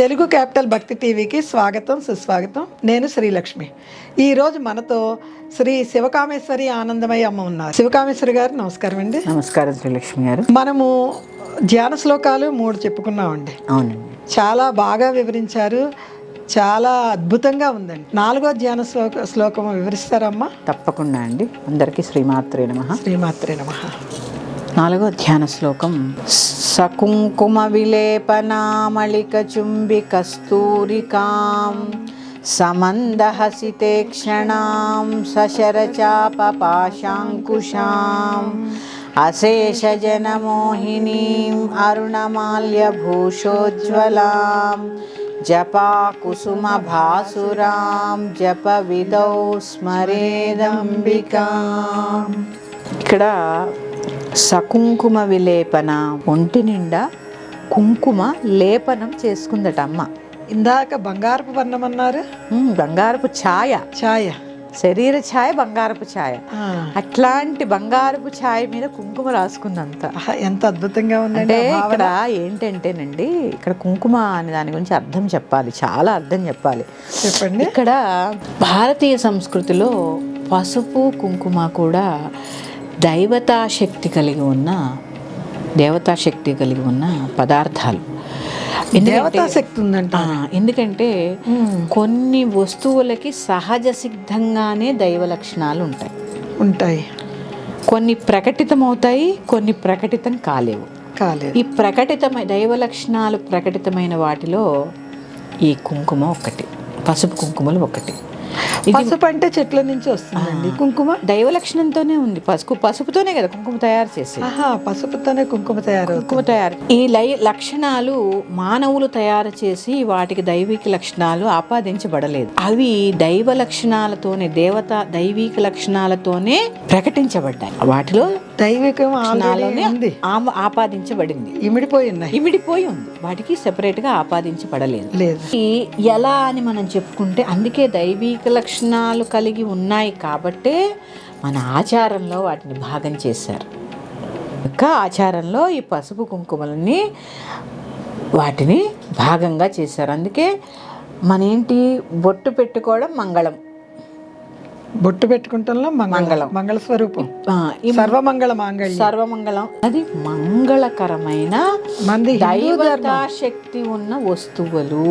Telugu capital భక్తి టీవీకి స్వాగతం సుస్వాగతం. నేను శ్రీలక్ష్మి. ఈరోజు మనతో శ్రీ శివకామేశ్వరి ఆనందమయ్య అమ్మ ఉన్నారు. శివకామేశ్వరి గారు నమస్కారం అండి. నమస్కారం శ్రీలక్ష్మి గారు. మనము ధ్యాన శ్లోకాలు 3 చెప్పుకున్నామండి. అవునండి, చాలా బాగా వివరించారు. చాలా అద్భుతంగా ఉందండి. 4వ ధ్యాన శ్లోకం వివరిస్తారమ్మా? తప్పకుండా అండి. అందరికీ శ్రీమాత్రే నమః. శ్రీమాత్రే నమః. 4వ ధ్యాన శ్లోకం. సకుంకుమ విలేపనామళిక చుంబి కస్తూరికాం సమందహసితే క్షణాం సశరచాప పాశాంకుశాం అశేష జనమోహినీం అరుణమాల్యభూషోజ్వలాం జపా కుసుమ భాసురాం జప విదౌ స్మరేదంబికాం. ఇక్కడ సకుంకుమ విలేపన, ఒంటి నిండా కుంకుమ లేపనం చేసుకుందట అమ్మ. ఇందాక బంగారపు వర్ణం అన్నారు. బంగారపు ఛాయ, శరీర ఛాయ బంగారపు ఛాయ. అట్లాంటి బంగారపు ఛాయ మీద కుంకుమ రాసుకుందంత. ఎంత అద్భుతంగా ఉందంటే ఇక్కడ ఏంటంటేనండి, ఇక్కడ కుంకుమ అనే దాని గురించి అర్థం చెప్పాలి, చాలా అర్థం చెప్పాలి. చెప్పండి. ఇక్కడ భారతీయ సంస్కృతిలో పసుపు కుంకుమ కూడా దేవతాశక్తి కలిగి ఉన్న పదార్థాలు. దేవతాశక్తి ఉందంట. ఎందుకంటే కొన్ని వస్తువులకి సహజ సిద్ధంగానే దైవ లక్షణాలు ఉంటాయి. కొన్ని ప్రకటితమవుతాయి, కొన్ని ప్రకటితం కాలేవు. ఈ దైవ లక్షణాలు ప్రకటితమైన వాటిలో ఈ కుంకుమ ఒకటి, పసుపు కుంకుమలు ఒకటి. పసుపు అంటే చెట్ల నుంచి వస్తుందండి. కుంకుమ దైవ లక్షణంతోనే ఉంది. పసుపుతోనే కదా కుంకుమ తయారు చేసి. పసుపుతోనే కుంకుమ తయారు. ఈ లక్షణాలు మానవులు తయారు చేసి వాటికి దైవిక లక్షణాలు ఆపాదించబడలేదు. అవి దైవ లక్షణాలతోనే, దైవిక లక్షణాలతోనే ప్రకటించబడ్డాయి. వాటిలో దైవిక ఆపాదించబడింది, ఇమిడిపోయి ఉంది. వాటికి సెపరేట్ గా ఆపాదించబడలేదు. ఎలా అని మనం చెప్పుకుంటే, అందుకే దైవిక లక్షణాలు కలిగి ఉన్నాయి కాబట్టే మన ఆచారంలో వాటిని భాగం చేశారు. ఇంకా ఆచారంలో ఈ పసుపు కుంకుమలని వాటిని భాగంగా చేశారు. అందుకే మనేంటి బొట్టు పెట్టుకోవడం మంగళం, బొట్టు పెట్టుకుంటంలో మంగళ స్వరూపం, సర్వమంగళం. అది మంగళకరమైన దైవతా శక్తి ఉన్న వస్తువులు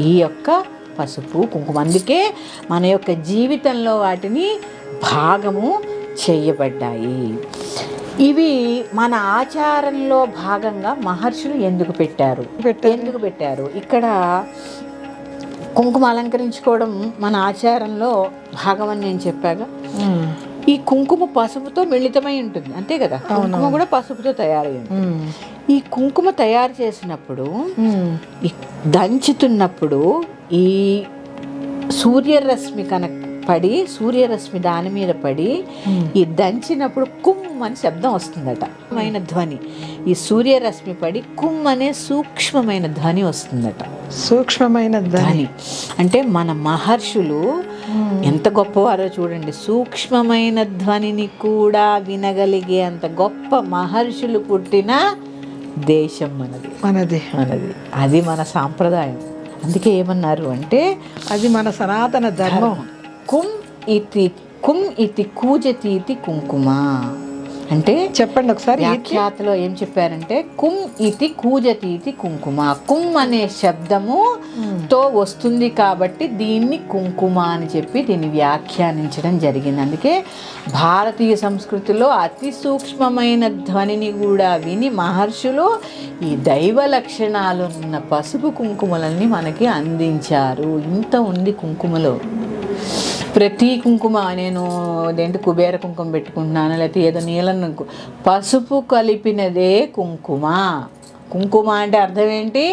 ఈ యొక్క పసుపు కుంకుమ. అందుకే మన యొక్క జీవితంలో వాటిని భాగము చేయబడ్డాయి. ఇవి మన ఆచారంలో భాగంగా మహర్షులు ఎందుకు పెట్టారు? ఇక్కడ కుంకుమ అలంకరించుకోవడం మన ఆచారంలో భాగమని నేను చెప్పాగా. ఈ కుంకుమ పసుపుతో మిళితమై ఉంటుంది, అంతే కదా. కుంకుమ కూడా పసుపుతో తయారై ఉంటుంది. ఈ కుంకుమ తయారు చేసినప్పుడు, దంచుతున్నప్పుడు ఈ సూర్యరశ్మి సూర్యరశ్మి దాని మీద పడి ఈ దంచినప్పుడు కుమ్ అని శబ్దం వస్తుందట. ధ్వని, ఈ సూర్యరశ్మి పడి కుమ్ అనే సూక్ష్మమైన ధ్వని వస్తుందట. సూక్ష్మమైన ధ్వని అంటే మన మహర్షులు ఎంత గొప్పవారో చూడండి. సూక్ష్మమైన ధ్వనిని కూడా వినగలిగే అంత గొప్ప మహర్షులు పుట్టిన దేశం మనది. అది మన సాంప్రదాయం. అందుకే ఏమన్నారు అంటే, అది మన సనాతన ధర్మం. కుమ్ ఇతి కూజతీతి కుంకుమ అంటే, చెప్పండి ఒకసారి. వ్యాఖ్యాతలో ఏం చెప్పారంటే, కుమ్ ఇతి కూజతీతి కుంకుమ. కుమ్ అనే శబ్దముతో వస్తుంది కాబట్టి దీన్ని కుంకుమ అని చెప్పి దీన్ని వ్యాఖ్యానించడం జరిగింది. అందుకే భారతీయ సంస్కృతిలో అతి సూక్ష్మమైన ధ్వనిని కూడా విని మహర్షులు ఈ దైవ లక్షణాలు ఉన్న పసుపు కుంకుమలని మనకి అందించారు. ఇంత ఉంది కుంకుమలో. ప్రతి కుంకుమ, నేను కుబేర కుంకుమ పెట్టుకుంటున్నాను, లేకపోతే ఏదో నీలం పసుపు కలిపినదే కుంకుమ. కుంకుమ అంటే అర్థం ఏంటి?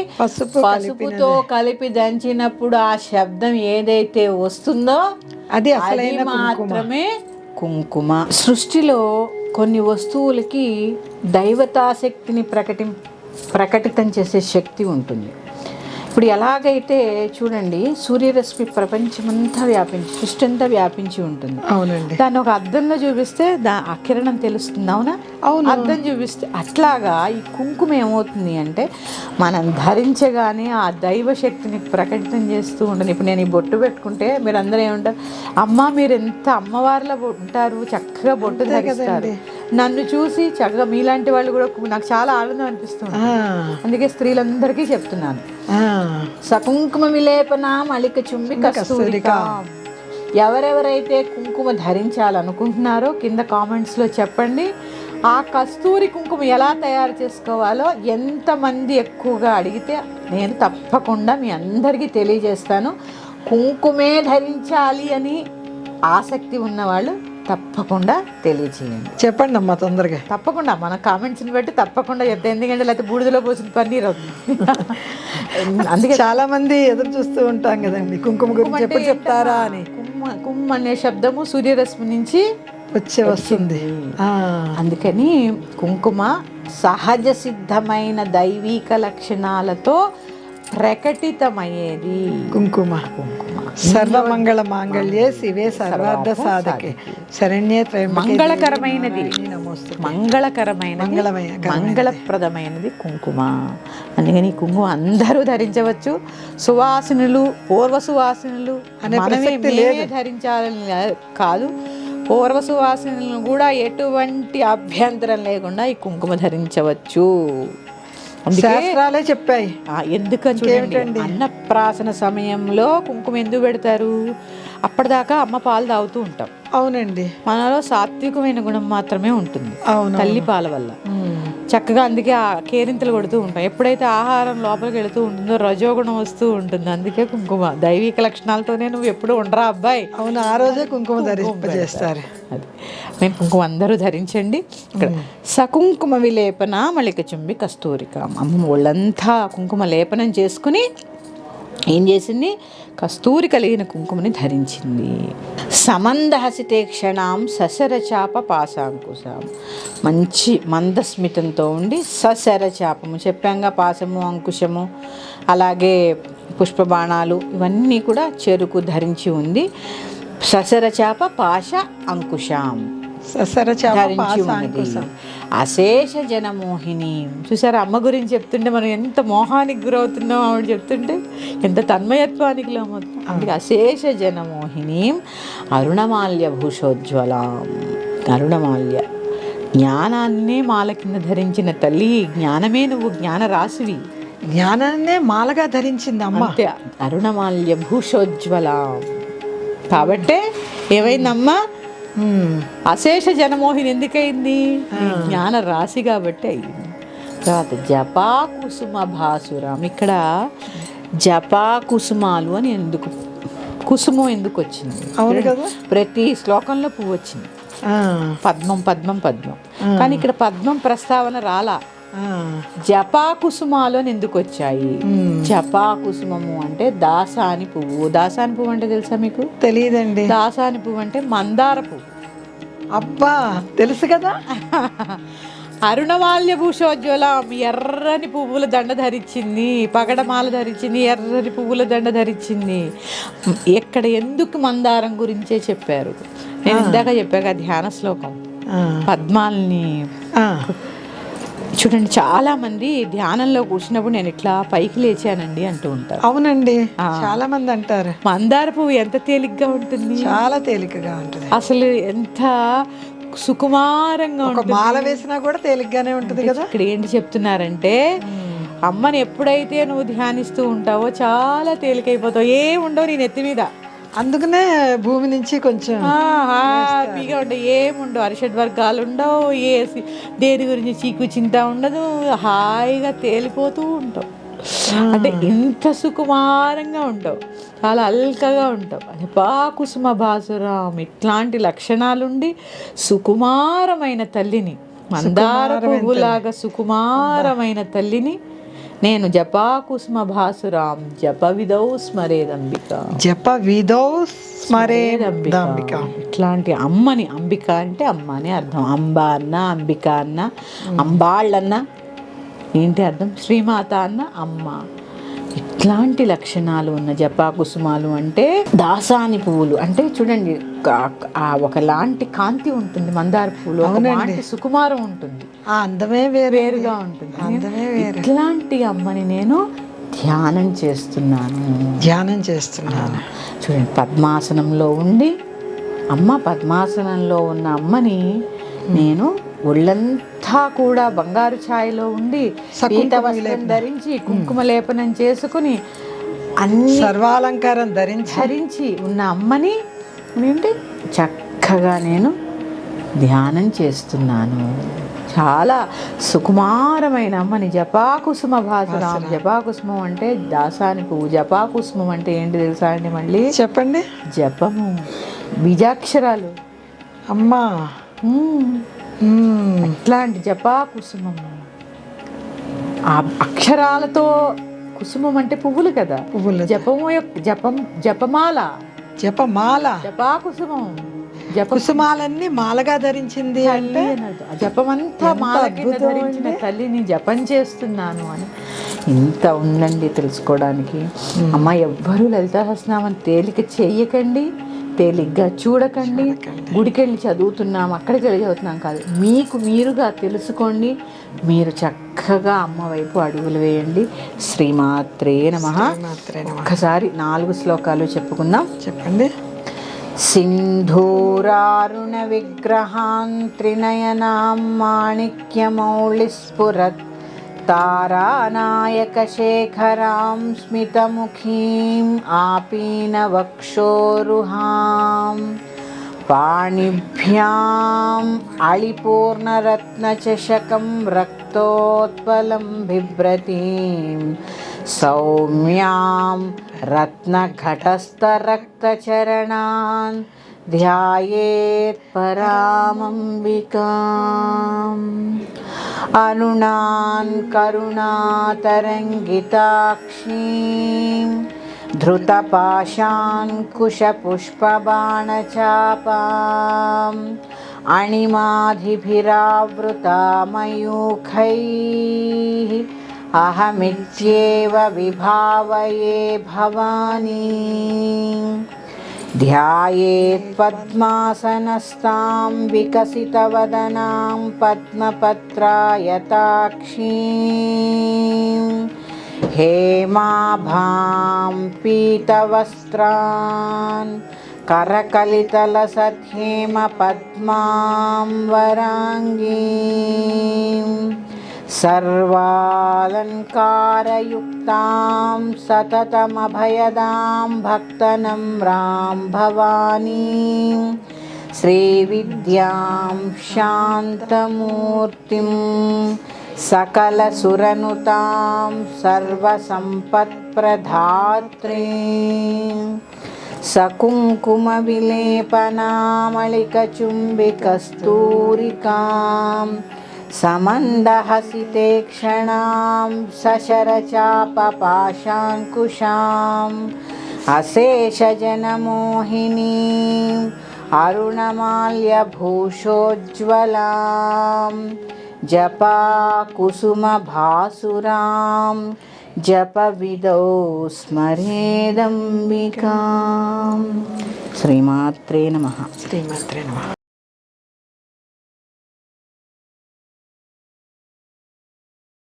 పసుపుతో కలిపి దంచినప్పుడు ఆ శబ్దం ఏదైతే వస్తుందో అది మాత్రమే కుంకుమ. సృష్టిలో కొన్ని వస్తువులకి దైవతాశక్తిని ప్రకటితం చేసే శక్తి ఉంటుంది. ఇప్పుడు ఎలాగైతే చూడండి, సూర్యరశ్మి ప్రపంచమంతా వ్యాపించి, సృష్టి అంతా వ్యాపించి ఉంటుంది. అవునండి. దాన్ని ఒక అద్దంలో చూపిస్తే ఆ కిరణం తెలుస్తుంది, అవునా? అవును. అద్దం చూపిస్తే అట్లాగా ఈ కుంకుమ ఏమవుతుంది అంటే మనం ధరించగానే ఆ దైవ శక్తిని ప్రకటితం చేస్తూ ఉంటుంది. ఇప్పుడు నేను ఈ బొట్టు పెట్టుకుంటే మీరు అందరూ ఏమంటారు, అమ్మ మీరు ఎంత అమ్మవారిలో ఉంటారు, చక్కగా బొట్టు ధరిస్తారు. నన్ను చూసి చక్కగా మీలాంటి వాళ్ళు కూడా నాకు చాలా ఆనందం అనిపిస్తుంది. అందుకే స్త్రీలందరికీ చెప్తున్నాను, సకుంకుమ విలేపన మలిక చుంబి కస్తూరిక. ఎవరెవరైతే కుంకుమ ధరించాలనుకుంటున్నారో కింద కామెంట్స్లో చెప్పండి. ఆ కస్తూరి కుంకుమ ఎలా తయారు చేసుకోవాలో ఎంతమంది ఎక్కువగా అడిగితే నేను తప్పకుండా మీ అందరికీ తెలియజేస్తాను. కుంకుమే ధరించాలి అని ఆసక్తి ఉన్నవాళ్ళు తప్పకుండా తెలియజేయండి. చెప్పండి అమ్మా తొందరగా. తప్పకుండా మన కామెంట్స్ని బట్టి తప్పకుండా చెప్తాను, ఎందుకంటే లేకపోతే బూడిదలో పోసిన పన్నీర్ అవుతుంది. అందుకే చాలా మంది ఎదురు చూస్తూ ఉంటాం కదండి, కుంకుమ గురించి ఎప్పుడు చెప్తారా అని. కుమ్ అనే శబ్దము సూర్యరశ్మి నుంచి వస్తుంది. అందుకని కుంకుమ సహజ సిద్ధమైన దైవిక లక్షణాలతో ప్రకటితమయ్యేది. కుంకుమ సర్వమంగళ మాంగళ్యే శివే సర్వార్థ సాధకే శరణ్యే త్రయంబకే మంగళకరమైనది, మంగళప్రదమైనది కుంకుమ. అందుకని కుంకుమ అందరూ ధరించవచ్చు. సువాసినులు, పూర్వ సువాసినులు మనమే ధరించాలని కాదు, పూర్వ సువాసినులను కూడా ఎటువంటి అభ్యంతరం లేకుండా ఈ కుంకుమ ధరించవచ్చు. శాస్త్రాలే చెప్పాయి. ఎందుకని చూడండి, అన్నప్రాసన సమయంలో కుంకుమ ఎందుకు పెడతారు? అప్పటిదాకా అమ్మ పాలు తాగుతూ ఉంటాం. అవునండి. మనలో సాత్వికమైన గుణం మాత్రమే ఉంటుంది తల్లి పాల వల్ల. చక్కగా అందుకే ఆ కేరింతలు కొడుతూ ఉంటాం. ఎప్పుడైతే ఆహారం లోపలికి వెళుతూ ఉంటుందో రజోగుణం వస్తూ ఉంటుంది. అందుకే కుంకుమ దైవిక లక్షణాలతోనే నువ్వు ఎప్పుడు ఉండరా అబ్బాయి. అవును, ఆ రోజే కుంకుమ ధరింపజేస్తారు. అది మేము కుంకుమ అందరూ ధరించండి. ఇక్కడ సకుంకుమ విలేపన మలిక చుంబి కస్తూరిక. అమ్మ ఒళ్ళంతా కుంకుమ లేపనం చేసుకుని ఏం చేసింది? కస్తూరి కలిగిన కుంకుమని ధరించింది. సమందహసితే క్షణాం సశరచాప పాశాంకుశం. మంచి మందస్మితంతో ఉండి సశరచాపము చెప్పాంగా, పాశము అంకుశము అలాగే పుష్పబాణాలు ఇవన్నీ కూడా చెరుకు ధరించి ఉంది. సశరచాప పాశ అంకుశం ధరించి ఉన్నది. అశేష జనమోహిని. చూసారా, అమ్మ గురించి చెప్తుంటే మనం ఎంత మోహానికి గురవుతున్నాం, ఆవిడ చెప్తుంటే ఎంత తన్మయత్వానికి లోమవుతున్నాం. అందుకే అశేష జనమోహిని అరుణమాల్య భూషోజ్వలం. అరుణమాల్య జ్ఞానాన్నే మాల కింద ధరించిన తల్లి. జ్ఞానమే నువ్వు, జ్ఞాన రాశివి. జ్ఞానాన్నే మాలగా ధరించింది అమ్మ. అరుణమాల్య భూషోజ్వలం. కాబట్టే ఏమైందమ్మా, అశేష జనమోహిని ఎందుకయింది? జ్ఞాన రాశి కాబట్టి అయింది. తర్వాత జపా కుసుమ భాసురం. ఇక్కడ జపా కుసుమాలు అని ఎందుకు, కుసుమం ఎందుకు వచ్చింది? అవును కదా, ప్రతి శ్లోకంలో పువ్వు వచ్చింది. పద్మం పద్మం పద్మం, కానీ ఇక్కడ పద్మం ప్రస్తావన రాలా. జపా కుసుమాలు అని ఎందుకు వచ్చాయి? జపా కుసుమము అంటే దాసాని పువ్వు. దాసాని పువ్వు అంటే తెలుసా మీకు? తెలియదండి. దాసాని పువ్వు అంటే మందార పువ్వు. అబ్బా, తెలుసు కదా. అరుణమాల్య భూషోజ్వలం. ఎర్రని పువ్వుల దండ ధరించింది, పగడమాల ధరించింది, ఎర్రని పువ్వుల దండ ధరించింది. ఎక్కడ ఎందుకు మందారం గురించే చెప్పారు. నేను ఇందాక చెప్పాక ధ్యాన శ్లోకం పద్మాలని చూడండి. చాలా మంది ధ్యానంలో కూర్చున్నప్పుడు నేను ఇట్లా పైకి లేచానండి అంటూ ఉంటారు. అవునండి, చాలా మంది అంటారు. మందార పువ్వు ఎంత తేలిగ్గా ఉంటుంది, చాలా తేలికగా ఉంటుంది. అసలు ఎంత సుకుమారంగా ఉంటుంది. మాల వేసినా కూడా తేలిగ్గానే ఉంటుంది కదా. ఇక్కడ ఏంటి చెప్తున్నారంటే, అమ్మని ఎప్పుడైతే నువ్వు ధ్యానిస్తూ ఉంటావో చాలా తేలికైపోతావు. ఏముండవు నీ నెత్తి మీద. అందుకనే భూమి నుంచి కొంచెం హ్యాపీగా ఉండవు, ఏముండవు, అరిషడ్ వర్గాలు ఉండవు, దేని గురించి చీకు చింత ఉండదు, హాయిగా తేలిపోతూ ఉంటావు. అంటే ఇంత సుకుమారంగా ఉంటావు, చాలా అల్కగా ఉంటావు. అంటే కుసుమ భాసురం. ఇట్లాంటి లక్షణాలుండి సుకుమారమైన తల్లిని, మందార పువ్వులాగా సుకుమారమైన తల్లిని నేను జపా కుసుమ భాసురాం జప విధౌ స్మరేదంబిక. జప విధౌ స్మరేదంబిక. ఇట్లాంటి అమ్మని, అంబిక అంటే అమ్మ అని అర్థం. అంబ అన్న, అంబిక అన్న, అంబాళ్ళన్న ఏంటి అర్థం? శ్రీమాత అన్న అమ్మ. ఇట్లాంటి లక్షణాలు ఉన్న జపా కుసుమాలు అంటే దాసాని పువ్వులు అంటే చూడండి, ఒకలాంటి కాంతి ఉంటుంది మందార పువ్వులు, ఒకలాంటి సుకుమారం ఉంటుంది, ఆ అందమే వేరుగా ఉంటుంది. ఇట్లాంటి అమ్మని నేను ధ్యానం చేస్తున్నాను. చూడండి, పద్మాసనంలో ఉండి పద్మాసనంలో ఉన్న అమ్మని నేను ఒళ్ళంతా కూడా బంగారు ఛాయలో ఉండి పీత వస్త్రం ధరించి కుంకుమ లేపనం చేసుకుని అన్ని సర్వాలంకారం ధరించి ఉన్న అమ్మని ఏంటి చక్కగా నేను ధ్యానం చేస్తున్నాను. చాలా సుకుమారమైన అమ్మని జపాకుసుమ భాసురాం. జపాకుసుమం అంటే దాసాని పువ్వు. జపాకుసుమం అంటే ఏంటి తెలుసా అండి? మళ్ళీ చెప్పండి. జపము, బీజాక్షరాలు అమ్మా. అట్లాంటి జపాకుసుమం ఆ అక్షరాలతో, కుసుమం అంటే పువ్వులు కదా, పువ్వులు. జపమాల జపాకుసుమం. కుసుమాలన్నీ మాలగా ధరించింది అంటే జపమంతా మాల కింద ధరించిన తల్లిని జపం చేస్తున్నాను అని ఇంత ఉందండి తెలుసుకోవడానికి. అమ్మ, ఎవ్వరూ లలితా సహస్రనామం తేలిక చెయ్యకండి, తేలిగ్గా చూడకండి. గుడికెళ్ళి చదువుతున్నాం, అక్కడికి వెళ్ళి చదువుతున్నాం కాదు, మీకు మీరుగా తెలుసుకోండి. మీరు చక్కగా అమ్మ వైపు అడుగులు వేయండి. శ్రీమాత్రే నమః. ఒక్కసారి 4 శ్లోకాలు చెప్పుకుందాం. చెప్పండి. సింధూరారుణ విగ్రహాన్ త్రినయనాం మాణిక్యమౌళిస్ఫురత్ తారానాయక శేఖరాం స్మితముఖీం ఆపీనవక్షోరుహాం పాణిభ్యాం అళిపూర్ణరత్నచషకం రక్తోత్పలం బిభ్రతీం సౌమ్యాం రత్నఘటస్థరక్తచరణాన్ ధ్యాయేత్ పరామంబికాం అనునాన్ కరుణాతరంగితాక్షీం ధృతపాశాంకుశపుష్పబాణచాపాం అణిమాధిభిరావృతామయూఖైః అహమిత్యేవ విభావయే భవానీ ధ్యాయేత్ పద్మాసనస్తాం వికసితవదనాం పద్మపత్రాయతాక్షీం హేమాభాం పీతవస్త్రాన్ కరకలితలసత్యేమ పద్మాం వరాంగీం సర్వాలంకారయుక్తాం సతతమభయదాం భక్తనమ్రాం భవానీం శ్రీవిద్యాం శాంతమూర్తిం సకలసురనుతాం సర్వసంపత్ప్రధాత్రీం సకుంకుమవిలేపనామళికచుంబికస్తూరికాం సమందహసితే క్షణాం సశరచాపపాశాంకుశాం అశేషజనమోహినీం అరుణమాల్యభూషోజ్వలాం జపాకుసుమభాసురాం జపవిదౌ స్మరేదంబికాం. శ్రీమాత్రే నమః. శ్రీమాత్రే నమః.